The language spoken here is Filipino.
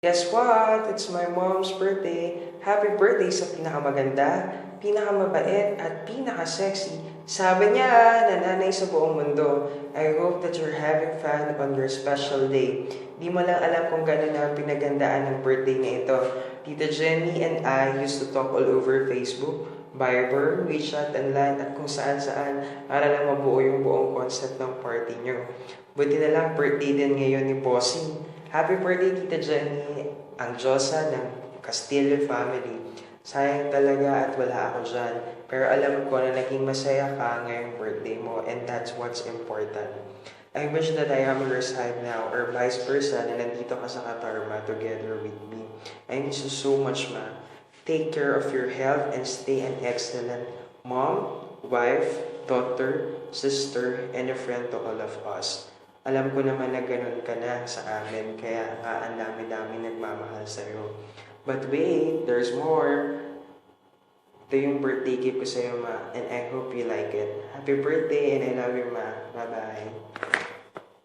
Guess what? It's my mom's birthday. Happy birthday sa pinakamaganda, pinakamabait, at pinaka-sexy. Sabi niya, nanay sa buong mundo. I hope that you're having fun on your special day. Di mo lang alam kung gano'n na pinagandaan ng birthday na ito. Tita Jenny and I used to talk all over Facebook, Viber, WeChat, and LAN at kung saan-saan para lang mabuo yung buong concept ng party nyo. Buti na lang birthday din ngayon ni Bossing. Happy birthday, Tita Jenny, ang Diyosa ng Castillo family. Sayang talaga at wala ako dyan. Pero alam ko na naging masaya ka ngayong birthday mo and that's what's important. I wish that I am your side now or vice versa na nandito ka sa Katarma together with me. I miss you so much, ma. Take care of your health and stay an excellent mom, wife, daughter, sister, and a friend to all of us. Alam ko naman na ganun ka na sa amin, kaya nga ang dami-dami nagmamahal sa'yo. But wait, there's more. Ito yung birthday gift ko sa'yo, ma, and I hope you like it. Happy birthday and I love you, ma. Bye-bye.